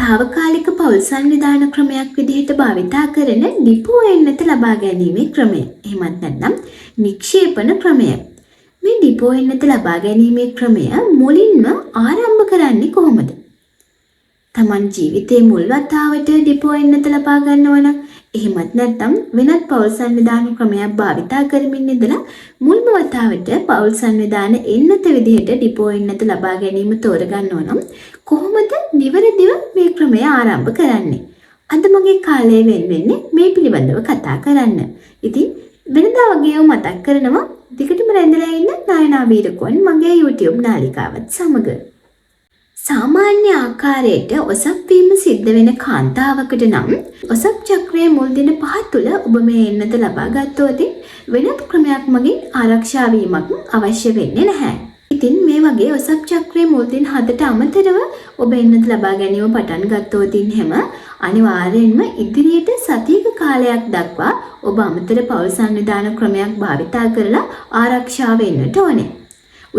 තාවකාලික පෞල් සංවිධාන ක්‍රමයක් විදිහට භාවිතා කරන ඩිපෝ එන්නත ලබා ගැනීමේ ක්‍රමය. එහෙමත් නැත්නම් නික්ෂේපන ක්‍රමය. මේ ඩිපෝ එන්නත ලබා ගැනීමේ ක්‍රමය මුලින්ම ආරම්භ කරන්නේ කොහොමද? තමන් ජීවිතයේ මුල් වතාවට ඩිපෝ එන්නත ලබා ගන්නවා නම් එහෙමත් නැත්නම් වෙනත් පෞල් සංවිධාන ක්‍රමයක් භාවිතා කරමින් ඉඳලා මුල්ම වතාවට පෞල් සංවිධාන එන්නත විදිහට ඩිපෝ එන්නත ලබා ගැනීම තෝරගන්නවා නම් කොහොමද නිවැරදිව මේ ක්‍රමය ආරම්භ කරන්නේ? අද මගේ කාලය වෙන්නේ මේ පිළිබඳව කතා කරන්න. ඉතින් වෙනදා වගේම මතක් කරනවා දිගටම රැඳලා ඉන්න නායනා වීරකෝන් මගේ YouTube නාලිකාවත් සමග. සාමාන්‍ය ආකාරයට ඔසප් වීම සිද්ධ වෙන කාන්තාවකට නම් ඔසප් චක්‍රයේ මුල් දින 5 තුල ඔබ මේ එන්නත ලබා ගත්තොත් වෙනත් ක්‍රමයක් මගින් ආරක්ෂා වීමක් අවශ්‍ය වෙන්නේ නැහැ. ඉතින් මේ වගේ ඔසප් චක්‍රයේ මුල් දින 7ට අමතරව ඔබ එන්නත ලබා ගැනීම පටන් ගත්තොත් එහෙම අනිවාර්යයෙන්ම ඉදිරියට සතියක කාලයක් දක්වා ඔබ අමතර පෞල් සංවිධාන ක්‍රමයක් භාවිතා කරලා ආරක්ෂා වෙන්නට ඕනේ.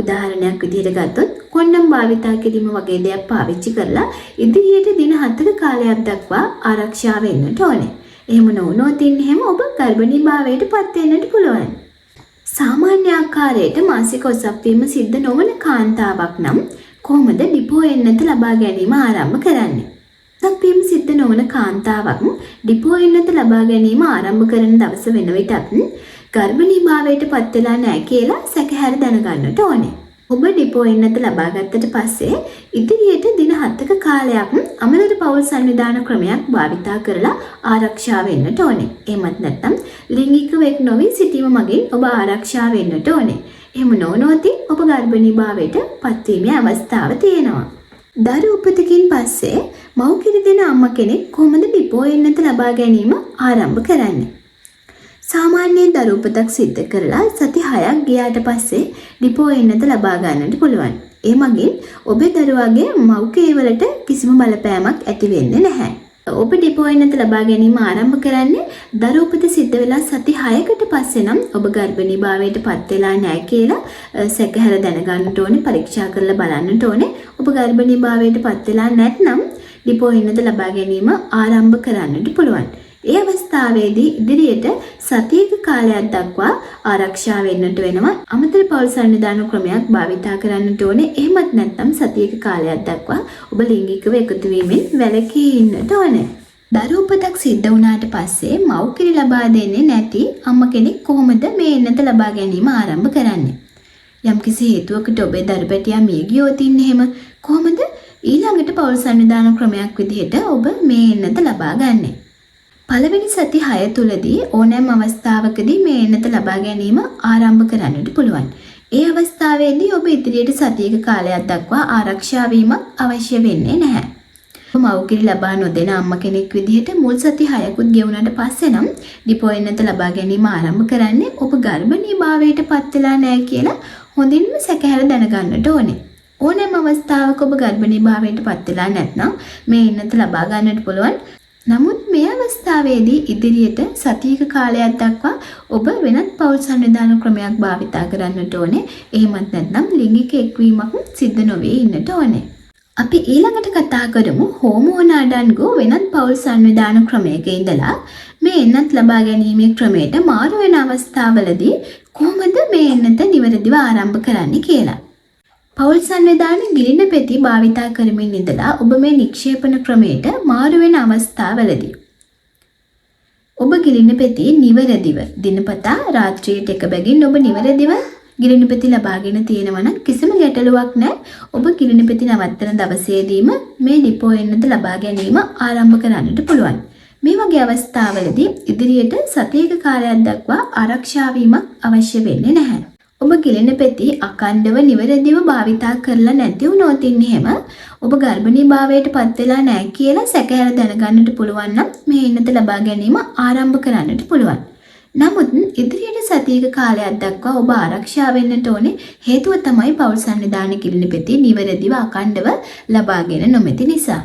උදාහරණයක් විදිහට ගත්තොත් කොන්ඩම් භාවිතා කිරීම වගේ දෙයක් පාවිච්චි කරලා ඉදිරියට දින 7ක කාලයක් දක්වා ආරක්ෂා වෙන්නට ඕනේ. එහෙම නොවුනොත් එහෙම ඔබ ගර්භණී භාවයට පත් වෙන්නට පුළුවන්. සාමාන්‍ය ආකාරයට මාසික ඔසප් වීම සිද්ධ නොවන කාන්තාවක් නම් කොහොමද ඩිපෝ එන්නත ලබා ගැනීම ආරම්භ කරන්නේ? ඔසප් වීම සිද්ධ නොවන කාන්තාවක් ඩිපෝ එන්නත ලබා ගැනීම ආරම්භ කරන දවස වෙන විටත් ගර්භණී භාවයට පත් වෙලා නැහැ කියලා සැකහැර දැනගන්නට ඕනේ. ඔබ ඩිපෝ එන්නත ලබා ගත්තට පස්සේ ඉදිරියට දින 7ක කාලයක් අමතර පෞල් සංවිධාන ක්‍රමයක් භාවිතා කරලා ආරක්ෂා වෙන්නට ඕනේ. එහෙමත් නැත්නම් ලිංගිකව එක් නොවි සිටීම මගින් ඔබ ආරක්ෂා වෙන්නට ඕනේ. එහෙම නොවුනොත් ඔබ ගර්භණී භාවයට පත්වීමේ අවස්ථාව තියෙනවා. දරු උපතකින් පස්සේ මව් කිරි දෙන අම්මා කෙනෙක් කොහොමද ඩිපෝ එන්නත ලබා ගැනීම ආරම්භ කරන්නේ? සාමාන්‍යයෙන් දරු උපතක් සිද්ධ කරලා සති 6ක් ගියාට පස්සේ ඩිපෝ එන්නත ලබා ගන්නට පුළුවන්. ඒ මගින් ඔබේ දරුවාගේ මව්කේ වලට කිසිම බලපෑමක් ඇති වෙන්නේ නැහැ. ඔබ ඩිපෝ එන්නත ලබා ගැනීම ආරම්භ කරන්නේ දරු උපත සිද්ධ වෙලා සති 6කට පස්සේ නම් ඔබ ගර්භණී භාවයට පත් වෙලා නැහැ කියලා සැකහැර දැනගන්නට ඕනේ, පරීක්ෂා කරලා බලන්නට ඕනේ. ඔබ ගර්භණී භාවයට පත් වෙලා නැත්නම් ඩිපෝ එන්නත ලබා ගැනීම ආරම්භ කරන්නට පුළුවන්. ඒ අවස්ථාවේදී ඉදිරියට සතියක කාලයක් දක්වා ආරක්ෂා වෙන්නට වෙනවා. අමතර පෞල් සංවිධාන ක්‍රමයක් භාවිතා කරන්නට ඕනේ. එහෙමත් නැත්නම් සතියක කාලයක් දක්වා ඔබ ලිංගිකව එකතු වීමෙන් වැළකී ඉන්නට ඕනේ. දරු උපතක් සිද්ධ වුණාට පස්සේ මව් කිරි ලබා දෙන්නේ නැති අම්මා කෙනෙක් කොහොමද මේ එන්නත ලබා ගැනීම ආරම්භ කරන්නේ? යම්කිසි හේතුවකට ඔබේ දරු පැටියා මිය ගියොත් එහෙම කොහොමද ඊළඟට පෞල් සංවිධාන ක්‍රමයක් විදිහට ඔබ මේ එන්නත ලබා ගන්නේ? පළවෙනි සති 6 තුලදී ඕනෑම අවස්ථාවකදී මේ එන්නත ලබා ගැනීම ආරම්භ කරන්නට පුළුවන්. ඒ අවස්ථාවේදී ඔබ ඉදිරියට සතියක කාලයක් දක්වා ආරක්ෂා වීමක් අවශ්‍ය වෙන්නේ නැහැ. මව්කිරි ලබා නොදෙන අම්මා කෙනෙක් විදිහට මුල් සති 6කුත් ගෙවුනට පස්සේ නම් ඩිපෝ එන්නත ලබා ගැනීම ආරම්භ කරන්නේ ඔබ ගර්භණී භාවයට පත් වෙලා නැහැ කියලා හොඳින්ම සැකහැර දැනගන්නට ඕනේ. ඕනෑම අවස්ථාවක ඔබ ගර්භණී භාවයට පත් වෙලා නැත්නම් මේ එන්නත ලබා ගන්නට පුළුවන්. නමුත් මේ අවස්ථාවේදී ඉදිරියට සතියක කාලයක් දක්වා ඔබ වෙනත් පෞල් සංවිධාන ක්‍රමයක් භාවිතා කරන්නට ඕනේ. එහෙමත් නැත්නම් ලිංගික එක්වීමක් සිද්ධ නොවේ ඉන්නට ඕනේ. අපි ඊළඟට කතා කරමු හෝමෝන අඩංගු වෙනත් පෞල් සංවිධාන ක්‍රමයක ඉඳලා මේ එන්නත් ලබා ගැනීමේ ක්‍රමයට මාරු වෙන අවස්ථාවලදී කොහොමද මේ එන්නත නිවැරදිව ආරම්භ කරන්නේ කියලා. පෞල් සංවිධාන ගිලින පෙති භාවිතා කරමින් ඉඳලා ඔබ මේ නික්ෂේපන ක්‍රමයට මාරු වෙන අවස්ථාවලදී ඔබ ගිලින පෙති නිවැරදිව දිනපතා රාත්‍රියට එක බැගින් ඔබ නිවැරදිව ගිලින පෙති ලබාගෙන තියෙනවා නම් කිසිම ගැටලුවක් නැහැ. ඔබ ගිලින පෙති නවත්තන දවසේදීම මේ ඩිපෝ එන්නත ලබා ගැනීම ආරම්භ කරන්නට පුළුවන්. මේ වගේ අවස්ථාවලදී ඉදිරියට සතියක කාලයක් දක්වා ආරක්ෂා වීමක් අවශ්‍ය වෙන්නේ නැහැ. ඔබ ගිලෙන පෙති අකණ්ඩව නිවැරදිව භාවිතා කරලා නැති වුණොත් එහෙම ඔබ ගර්භණී භාවයට පත් වෙලා නැහැ කියලා සැකහැර දැනගන්නට පුළුවන් නම් මේ එන්නත ලබා ගැනීම ආරම්භ කරන්නට පුළුවන්. නමුත් ඉදිරියට සතියක කාලයක් දක්වා ඔබ ආරක්ෂා වෙන්නට ඕනේ. හේතුව තමයි පෞල් සංවිධාන ගිලෙන පෙති නිවැරදිව අකණ්ඩව ලබාගෙන නොමැති නිසා.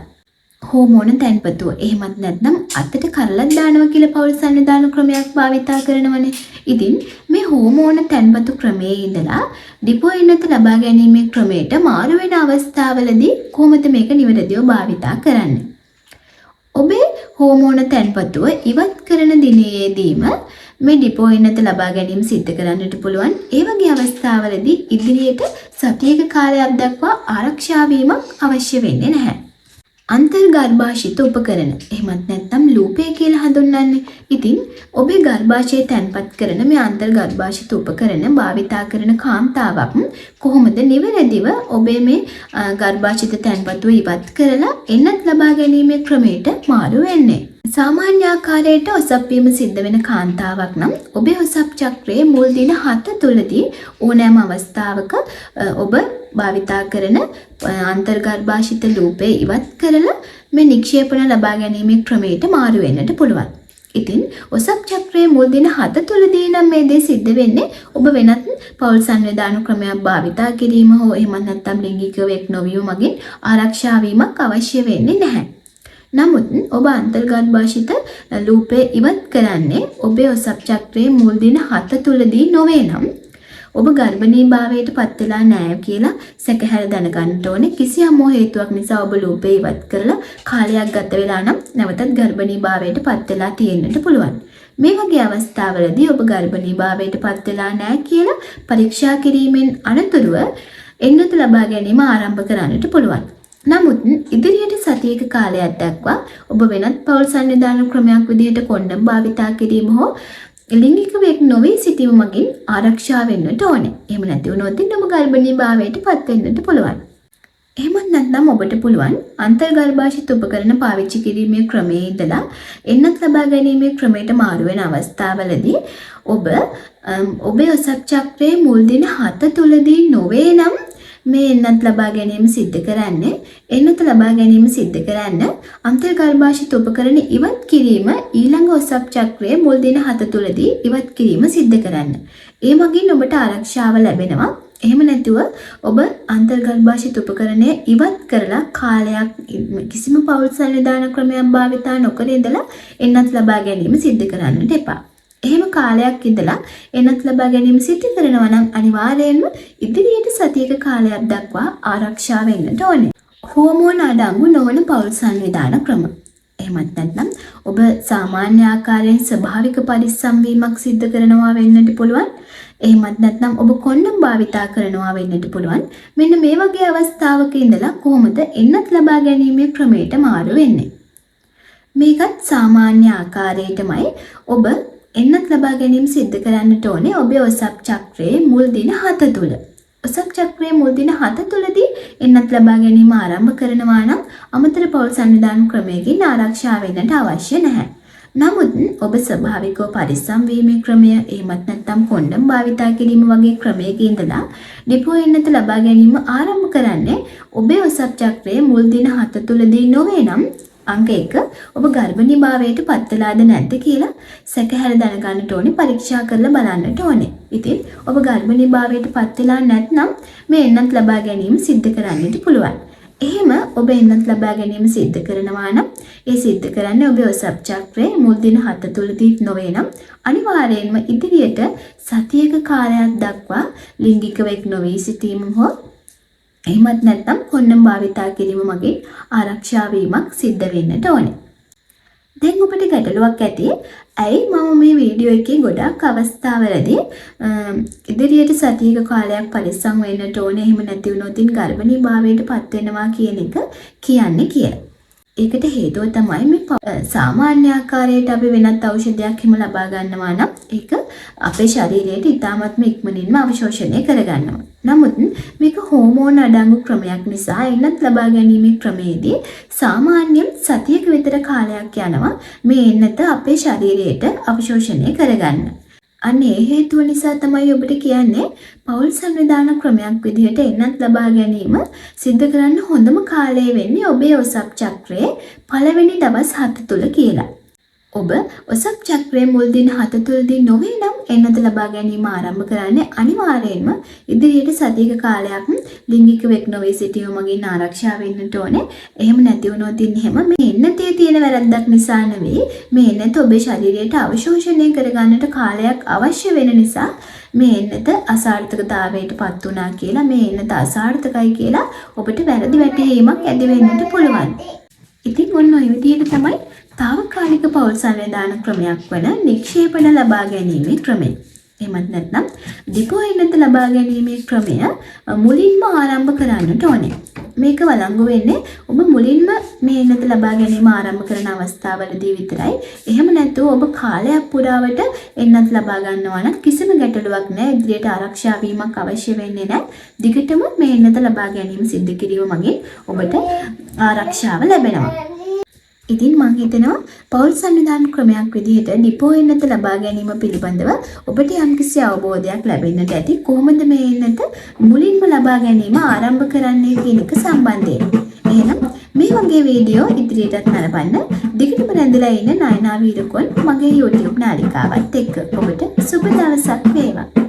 හෝමෝන තැන්පතුව එහෙමත් නැත්නම් අතට කරලක් දානවා කියලා පෞල් සංවිධාන ක්‍රමයක් භාවිතා කරනවනේ. ඉතින් මේ හෝමෝන තැන්පතු ක්‍රමයේ ඉඳලා ඩිපෝ එන්නත ලබා ගැනීමේ ක්‍රමයට මාරු වෙන අවස්ථාවලදී කොහොමද මේක නිවැරදිව භාවිතා කරන්නේ? ඔබේ හෝමෝන තැන්පතුව ඉවත් කරන දිනයේදීම මේ ඩිපෝ එන්නත ලබා ගැනීම සිද්ධ කරන්නට පුළුවන්. ඒ වගේ අවස්ථාවලදී ඉදිරියට සතියක කාලයක් දක්වා ආරක්ෂා වීමක් අවශ්‍ය වෙන්නේ නැහැ. අන්තර්ගර්භාෂිත උපකරණ එහෙමත් නැත්නම් ලූපය කියලා හඳුන්වන්නේ. ඉතින් ඔබේ ගර්භාෂයේ තැන්පත් කරන මේ අන්තර්ගර්භාෂිත උපකරණ භාවිතා කරන කාන්තාවක් කොහොමද නිවැරදිව ඔබේ මේ ගර්භාෂිත තැන්පතුව ඉවත් කරලා එන්නත් ලබා ගැනීමේ ක්‍රමයට මාරු වෙන්නේ? සාමාන්‍ය ආකාරයට ඔසප් වීම සිද්ධ වෙන කාන්තාවක් නම් ඔබේ ඔසප් චක්‍රයේ මුල් දින 7 තුලදී ඕනෑම අවස්ථාවක ඔබ භාවිතා කරන අන්තර්ගර්භාෂිත ලූපය ඉවත් කරලා මේ නික්ෂේපණ ලබා ගැනීමේ ක්‍රමයට මාරු වෙන්නට පුළුවන්. ඉතින් ඔසප් චක්‍රයේ මුල් දින 7 තුලදී නම් මේ දේ සිද්ධ වෙන්නේ ඔබ වෙනත් පෞල් සංවේදාන ක්‍රමයක් භාවිතා කිරීම හෝ එහෙම නැත්නම් ලිංගිකව එක් නොවීම මගින් ආරක්ෂා වීමක් අවශ්‍ය වෙන්නේ නැහැ. නමුත් ඔබ අන්තර්ගර්භාෂිත ලූපය ඉවත් කරන්නේ ඔබේ ඔසප් චක්‍රයේ මුල් දින 7 තුලදී නොවේ නම් ඔබ ගර්භණී භාවයට පත් වෙලා නැහැ කියලා සැකහැර දැනගන්න ඕනේ. කිසියම් හේතුවක් නිසා ඔබ ලූපය ඉවත් කරලා කාලයක් ගත වෙලා නම් නැවතත් ගර්භණී භාවයට පත් වෙලා තියෙන්නට පුළුවන්. මේ වගේ අවස්ථාවලදී ඔබ ගර්භණී භාවයට පත් වෙලා නැහැ කියලා පරීක්ෂා කිරීමෙන් අනතුරුව එන්නත ලබා ගැනීම ආරම්භ කරන්නට පුළුවන්. නමුත් ඉදිරියට සතියක කාලයක් දක්වා ඔබ වෙනත් පෞල් සංවිධාන ක්‍රමයක් විදිහට කොණ්ඩම් භාවිතා කිරීම හෝ ලිංගික වෙක් නොවී සිටීම මගින් ආරක්ෂා වෙන්නට ඕනේ. එහෙම නැති වුණොත් ඔබ ගර්භණී භාවයට පත් වෙන්නට පුළුවන්. එහෙමත් නැත්නම් ඔබට පුළුවන් අන්තර්ගර්භාෂිත උපකරණ පාවිච්චි කිරීමේ ක්‍රමයේ ඉඳලා එන්නත් ලබා ගැනීමේ ක්‍රමයට මාරු වෙන අවස්ථාවලදී ඔබ ඔබේ ඔසප් චක්‍රයේ මුල් දින 7 තුලදී නොවේ නම් මේ එන්නත් ලබා ගැනීම සිද්ධ කරන්නේ එන්නත ලබා ගැනීම සිද්ධ කරන්න අන්තර්ගර්භාෂිත උපකරණ ඉවත් කිරීම ඊළඟ ඔසප් චක්‍රයේ මුල් දින 7 තුලදී ඉවත් කිරීම සිද්ධ කරන්න. ඒ මගින් ඔබට ආරක්ෂාව ලැබෙනවා. එහෙම නැතුව ඔබ අන්තර්ගර්භාෂිත උපකරණය ඉවත් කරලා කාලයක් කිසිම පෞල් සංවිධාන ක්‍රමයක් භාවිතා නොකර ඉඳලා එන්නත් ලබා ගැනීම සිද්ධ කරන්නට එපා. එහෙම කාලයක් ඉඳලා එන්නත් ලබා ගැනීම සිද්ධ කරනවා නම් අනිවාර්යයෙන්ම ඉදිරියට සතියක කාලයක් දක්වා ආරක්ෂා වෙන්නට ඕනේ. හෝමෝන අඩංගු නොවන පෞල් සංවිධාන ක්‍රම. එහෙමත් නැත්නම් ඔබ සාමාන්‍ය ආකාරයෙන් ස්වභාවික පරිස්සම් වීමක් සිද්ධ කරනවා වෙන්නට පුළුවන්. එහෙමත් නැත්නම් ඔබ කොණ්ඩම් භාවිතා කරනවා වෙන්නට පුළුවන්. මෙන්න මේ වගේ අවස්ථාවක ඉඳලා කොහොමද එන්නත් ලබා ගැනීමේ ක්‍රමයට මාරු වෙන්නේ? මේකත් සාමාන්‍ය ආකාරයටමයි ඔබ එන්නත් ලබා ගැනීම සිද්ධ කරන්නට ඕනේ ඔබේ ඔසප් චක්‍රයේ මුල් දින 7 තුල. ඔසප් චක්‍රයේ මුල් දින 7 තුලදී එන්නත් ලබා ගැනීම ආරම්භ කරනවා නම් අමතර පෞල් සංවිධාන ක්‍රමයකින් ආරක්ෂා වෙන්නට අවශ්‍ය නැහැ. නමුත් ඔබ ස්වභාවිකව පරිස්සම් වීමේ ක්‍රමය එහෙමත් නැත්නම් කොණ්ඩම් භාවිතා කිරීම වගේ ක්‍රමයක ඉඳලා ඩිපෝ එන්නත ලබා ගැනීම ආරම්භ කරන්නේ ඔබේ ඔසප් චක්‍රයේ මුල් දින 7 තුලදී නොවේ නම් අංක 1 ඔබ ගර්භණී භාවයට පත් වෙලාද නැද්ද කියලා සැකහැර දැනගන්නට ඕනේ. පරීක්ෂා කරලා බලන්නට ඕනේ. ඉතින් ඔබ ගර්භණී භාවයට පත් වෙලා නැත්නම් මේ එන්නත් ලබා ගැනීම සිද්ධ කරන්නට පුළුවන්. එහෙම ඔබ එන්නත් ලබා ගැනීම සිද්ධ කරනවා නම් ඒ සිද්ධ කරන්නේ ඔබේ ඔසප් චක්‍රයේ මුල් දින 7 තුලදී නොවේ නම් අනිවාර්යයෙන්ම ඉදිරියට සතියක කාලයක් දක්වා ලිංගිකව එක් නොවී සිටීම හෝ එහෙමත් නැත්නම් කොණ්ඩම් භාවිතා කිරීම මගින් ආරක්ෂා වීමක් සිද්ධ වෙන්නට ඕනේ. දැන් ඔබට ගැටලුවක් ඇති. ඇයි මම මේ වීඩියෝ එකේ ගොඩක් අවස්ථාවලදී ඉදිරියට සතියක කාලයක් පරිස්සම් වෙන්නට ඕනේ. එහෙම නැති වුණොත් ගර්භණී භාවයට පත් වෙනවා කියන එක කියන්නේ කියලා. ඒකට හේතුව තමයි මේ සාමාන්‍ය ආකාරයට අපි වෙනත් ඖෂධයක් හිම ලබා ගන්නවා නම් ඒක අපේ ශරීරයට ඉතාමත්ම ඉක්මනින්ම අවශෝෂණය කරගන්නවා. නමුත් මේක හෝමෝන අඩංගු ක්‍රමයක් නිසා එන්නත් ලබා ගැනීමේ ක්‍රමයේදී සාමාන්‍යයෙන් සතියක විතර කාලයක් යනවා මේ එන්නත අපේ ශරීරයට අවශෝෂණය කරගන්න. අන්න ඒ හේතුව නිසා තමයි ඔබට කියන්නේ පෞල් සංවිධාන ක්‍රමයක් විදිහට එන්නත් ලබා ගැනීම සිද්ධ කරන්න හොඳම කාලය වෙන්නේ ඔබේ ඔසප් චක්‍රයේ පළවෙනි දවස් 7 තුල කියලා. ඔබ ඔසප් චක්‍රයේ මුල් දින 7 තුලදී නොවේ නම් එන්නත ලබා ගැනීම ආරම්භ කරන්නේ අනිවාර්යයෙන්ම ඉදිරියට සතියක කාලයක් ලිංගික වෙක් නොවේ සිටීම මගින් ආරක්ෂා වෙන්නට ඕනේ. එහෙම නැති වුණොත් එහෙම මේ එන්නතේ තියෙන වැරද්දක් නිසා නෙවෙයි මේ එන්නත ඔබේ ශරීරයට අවශෝෂණය කරගන්නට කාලයක් අවශ්‍ය වෙන නිසා මේ එන්නත අසාර්ථකතාවයට පත් වුණා කියලා මේ එන්නත අසාර්ථකයි කියලා ඔබට වැරදි වැටහීමක් ඇති වෙන්නට පුළුවන්. ඉතින් ඔන්න ඔය විදිහට තමයි తాවකාලික පෞල් සංවිධාන ක්‍රමයක් වන නික්ෂේපන ලබා ගැනීමේ ක්‍රමය. එහෙමත් නැත්නම් ඩිපෝ එන්නත ලබා ගැනීමේ ක්‍රමය මුලින්ම ආරම්භ කරන්නට ඕනේ. මේක වළංගු වෙන්නේ ඔබ මුලින්ම මේ එන්නත ලබා ගැනීම ආරම්භ කරන අවස්ථාවලදී විතරයි. එහෙම නැත්නම් ඔබ කාලයක් පුරාවට එන්නත් ලබා ගන්නවා නම් කිසිම ගැටලුවක් නැහැ. ඉදිරියට ආරක්ෂා වීමක් අවශ්‍ය වෙන්නේ නැහැ. දිගටම මේ එන්නත ලබා ගැනීම සිදු කිරීම මගින් ඔබට ආරක්ෂාව ලැබෙනවා. ඉතින් මම හිතනවා පෞල් සංවිධාන ක්‍රමයක් විදිහට ඩිපෝ එන්නත ලබා ගැනීම පිළිබඳව ඔබට යම්කිසි අවබෝධයක් ලැබෙන්නට ඇති. කොහොමද මේ එන්නත මුලින්ම ලබා ගැනීම ආරම්භ කරන්නේ කියන එක සම්බන්ධයෙන්. එහෙනම් මේ වගේ වීඩියෝ ඉදිරියටත් නරඹන්න දිගටම රැඳිලා ඉන්න නයනා වීරකෝන් මගේ YouTube නාලිකාවත් එක්ක. ඔබට සුබ දවසක් වේවා.